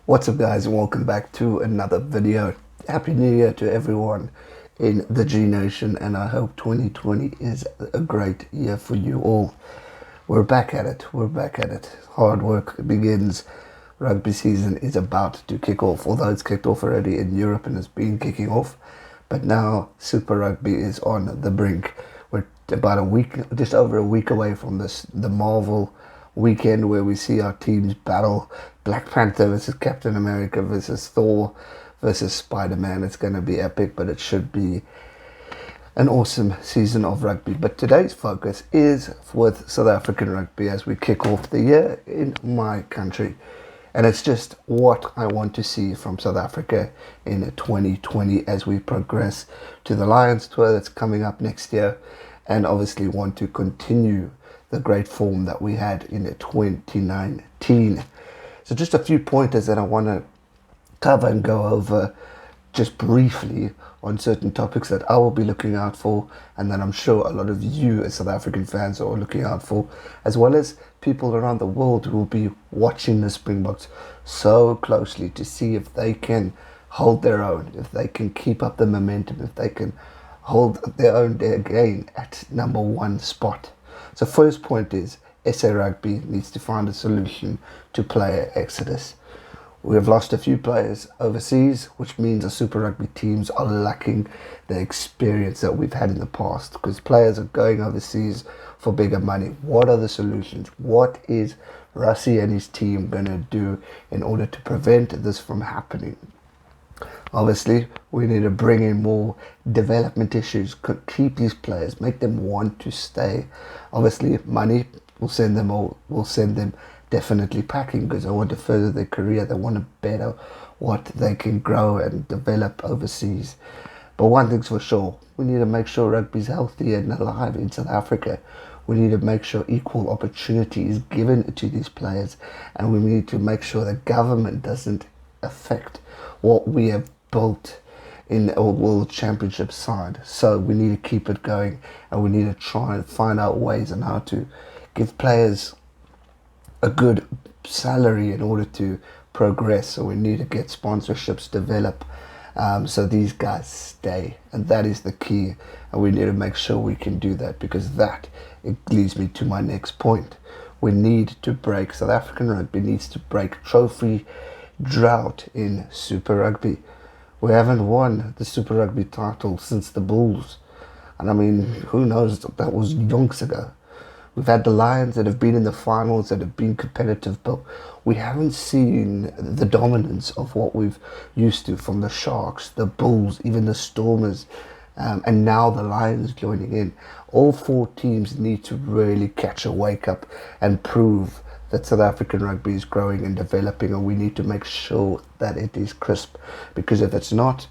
What's up, guys, and welcome back to another video. Happy New Year to everyone in the G Nation, and I hope 2020 is a great year for you all. We're back at it. Hard work begins. Rugby season is about to kick off, although it's kicked off already in Europe and has been kicking off. But now Super Rugby is on the brink. We're about a week, just over a week away from the Marvel weekend where we see our teams battle. Black Panther versus Captain America versus Thor versus Spider-Man. It's going to be epic, but it should be an awesome season of rugby. But today's focus is with South African rugby as we kick off the year in my country. And it's just what I want to see from South Africa in 2020 as we progress to the Lions Tour that's coming up next year, and obviously want to continue the great form that we had in 2019. So just a few pointers that I want to cover and go over just briefly on certain topics that I will be looking out for, and that I'm sure a lot of you as South African fans are looking out for, as well as people around the world who will be watching the Springboks so closely to see if they can hold their own, if they can keep up the momentum, if they can hold their own again at number one spot. So first point is SA Rugby needs to find a solution to player exodus. We have lost a few players overseas, which means the Super Rugby teams are lacking the experience that we've had in the past, because players are going overseas for bigger money. What are the solutions? What is Rassie and his team going to do in order to prevent this from happening? Obviously, we need to bring in more development issues, keep these players, make them want to stay. Obviously, money will send them definitely packing, because they want to further their career. They want to better what they can grow and develop overseas. But one thing's for sure, we need to make sure rugby's healthy and alive in South Africa. We need to make sure equal opportunity is given to these players, and we need to make sure the government doesn't affect what we have built in our World Championship side. So we need to keep it going, and we need to try and find out ways on how to give players a good salary in order to progress. So we need to get sponsorships develop, so these guys stay, and that is the key, and we need to make sure we can do that, because it leads me to my next point. We need to break, South African rugby needs to break trophy drought in Super Rugby. We haven't won the Super Rugby title since the Bulls, and I mean, who knows, that was yonks ago. We've had the Lions that have been in the finals, that have been competitive, but we haven't seen the dominance of what we've used to from the Sharks, the Bulls, even the Stormers, and now the Lions joining in. All four teams need to really catch a wake up and prove that South African rugby is growing and developing, and we need to make sure that it is crisp, because if it's not,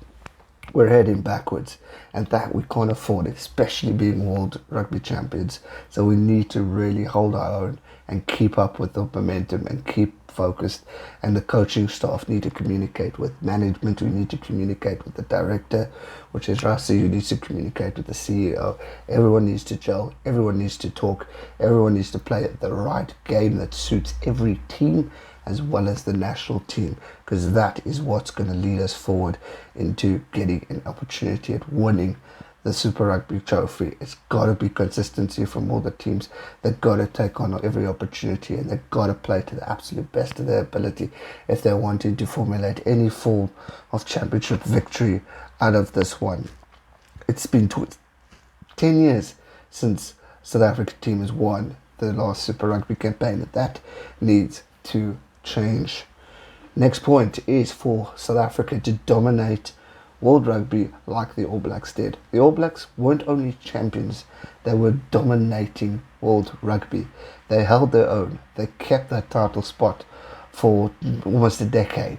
we're heading backwards, and that we can't afford, especially being World Rugby Champions. So we need to really hold our own and keep up with the momentum and keep focused, and the coaching staff need to communicate with management. We need to communicate with the director, which is Rassie, who needs to communicate with the CEO. Everyone needs to gel, everyone needs to talk, everyone needs to play the right game that suits every team as well as the national team, because that is what's going to lead us forward into getting an opportunity at winning the Super Rugby trophy. It's got to be consistency from all the teams. They've got to take on every opportunity, and they've got to play to the absolute best of their ability if they're wanting to formulate any form of championship victory out of this one. It's been 10 years since South Africa team has won the last Super Rugby campaign, and that needs to change. Next point is for South Africa to dominate World Rugby like the All Blacks did. The All Blacks weren't only champions, they were dominating World Rugby. They held their own. They kept that title spot for almost a decade.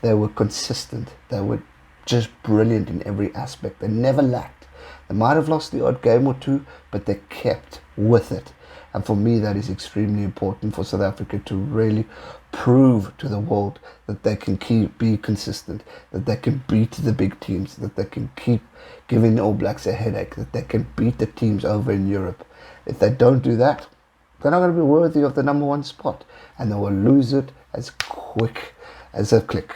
They were consistent. They were just brilliant in every aspect. They never lacked. They might have lost the odd game or two, but they kept with it. And for me, that is extremely important for South Africa to really prove to the world that they can be consistent, that they can beat the big teams, that they can keep giving the All Blacks a headache, that they can beat the teams over in Europe. If they don't do that, they're not going to be worthy of the number one spot, and they will lose it as quick as a click.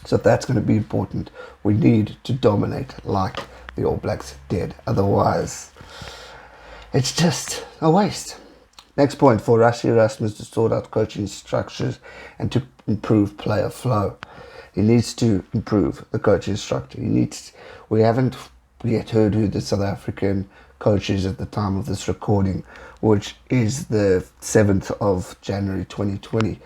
So that's going to be important. We need to dominate like the All Blacks did. Otherwise, it's just a waste. Next point, for Rassie Erasmus to sort out coaching structures and to improve player flow. He needs to improve the coaching structure. We haven't yet heard who the South African coach is at the time of this recording, which is the 7th of January 2020.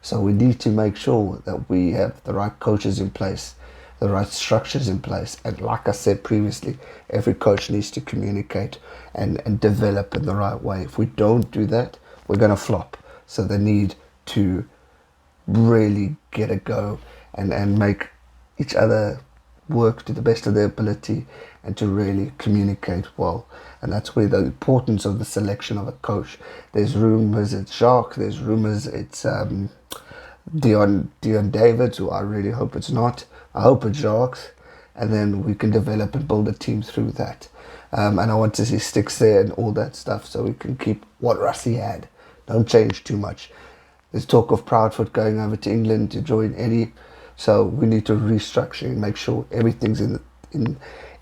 So we need to make sure that we have the right coaches in place, the right structures in place. And like I said previously, every coach needs to communicate and develop in the right way. If we don't do that, we're going to flop. So they need to really get a go and make each other work to the best of their ability and to really communicate well. And that's where the importance of the selection of a coach. There's rumours it's Jacques, there's rumours it's Dion Davids, who I really hope it's not. I hope it's Jacques, and then we can develop and build a team through that. And I want to see sticks there and all that stuff, so we can keep what Rassie had. Don't change too much. There's talk of Proudfoot going over to England to join Eddie, so we need to restructure and make sure everything's in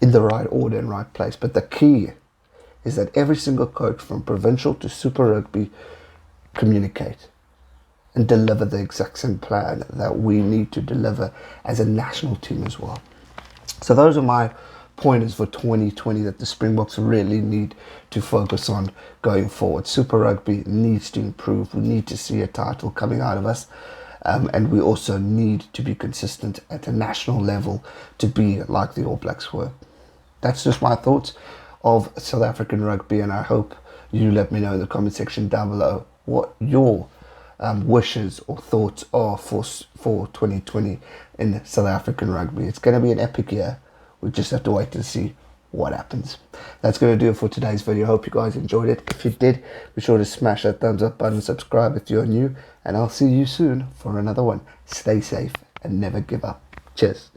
the right order and right place. But the key is that every single coach from provincial to Super Rugby communicate and deliver the exact same plan that we need to deliver as a national team as well. So those are my pointers for 2020 that the Springboks really need to focus on going forward. Super Rugby needs to improve. We need to see a title coming out of us. And we also need to be consistent at a national level to be like the All Blacks were. That's just my thoughts of South African rugby, and I hope you let me know in the comment section down below what your wishes or thoughts are for 2020 in South African rugby. It's going to be an epic year. We just have to wait to see what happens. That's going to do it for today's video. Hope you guys enjoyed it. If you did, be sure to smash that thumbs up button, subscribe if you're new, and I'll see you soon for another one. Stay safe and never give up. Cheers.